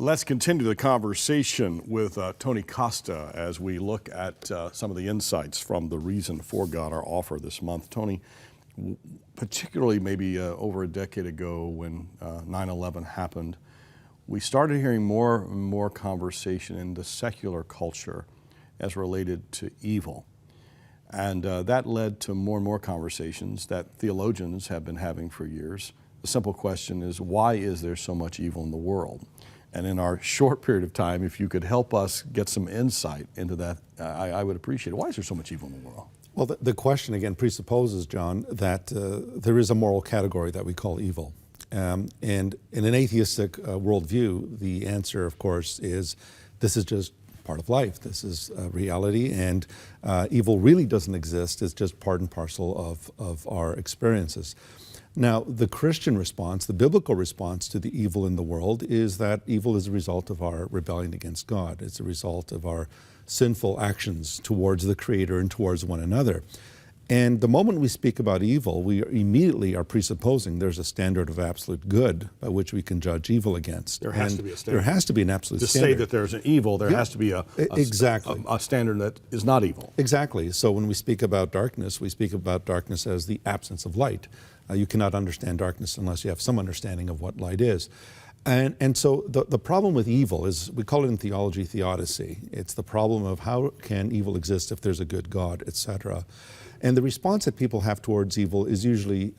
Let's continue the conversation with Tony Costa as we look at some of the insights from the Reason for God, our offer this month. Tony, particularly maybe over a decade ago when 9/11 happened, we started hearing more and more conversation in the secular culture as related to evil. And that led to more and more conversations that theologians have been having for years. The simple question is, why is there so much evil in the world? And in our short period of time, if you could help us get some insight into that, I would appreciate it. Why is there so much evil in the world? Well, the question again presupposes, John, that there is a moral category that we call evil. And in an atheistic worldview, the answer, of course, is this is just part of life. This is reality, and evil really doesn't exist. It's just part and parcel of our experiences. Now, the Christian response, the biblical response to the evil in the world is that evil is a result of our rebellion against God. It's a result of our sinful actions towards the Creator and towards one another. And the moment we speak about evil, we immediately are presupposing there's a standard of absolute good by which we can judge evil against. There has to be a standard. There has to be an absolute standard. To say that there's an evil, there has to be a standard that is not evil. Exactly. So when we speak about darkness, we speak about darkness as the absence of light. You cannot understand darkness unless you have some understanding of what light is. And so the problem with evil is, we call it in theology theodicy. It's the problem of how can evil exist if there's a good God, etc. And the response that people have towards evil is usually,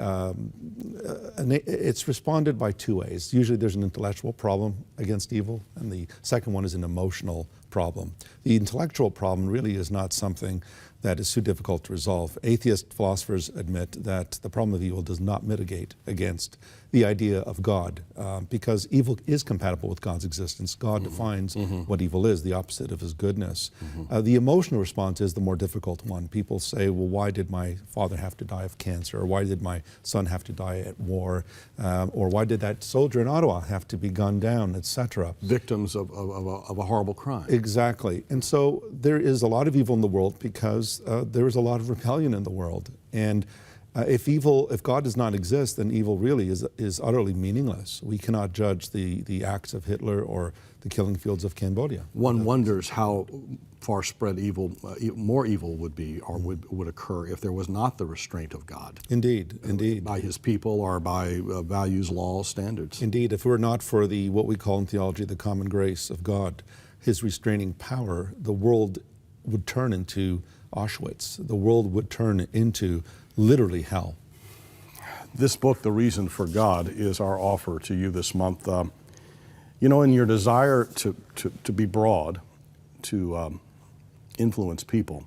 it's responded by two ways. Usually there's an intellectual problem against evil, and the second one is an emotional problem. The intellectual problem really is not something that is too difficult to resolve. Atheist philosophers admit that the problem of evil does not mitigate against the idea of God, because evil is compatible with God's existence. God defines what evil is, the opposite of his goodness. The emotional response is the more difficult one. People say, well, why did my father have to die of cancer? Or why did my son have to die at war? Or why did that soldier in Ottawa have to be gunned down, etc.? Victims of a horrible crime. Exactly. And so there is a lot of evil in the world because there is a lot of rebellion in the world. And if God does not exist, then evil really is utterly meaningless. We cannot judge the acts of Hitler or the killing fields of Cambodia. One wonders how far spread evil, more evil would be or would occur if there was not the restraint of God. Indeed, indeed. By his people or by values, laws, standards. Indeed, if it were not for what we call in theology the common grace of God, his restraining power, the world would turn into Auschwitz. The world would turn into literally hell. This book, The Reason for God, is our offer to you this month. You know, in your desire to be broad, to influence people,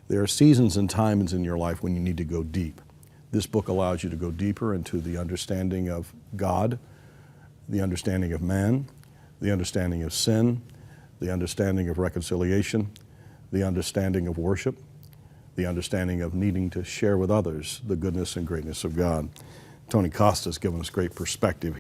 there are seasons and times in your life when you need to go deep. This book allows you to go deeper into the understanding of God, the understanding of man, the understanding of sin, the understanding of reconciliation, the understanding of worship, the understanding of needing to share with others the goodness and greatness of God. Tony Costa has given us great perspective.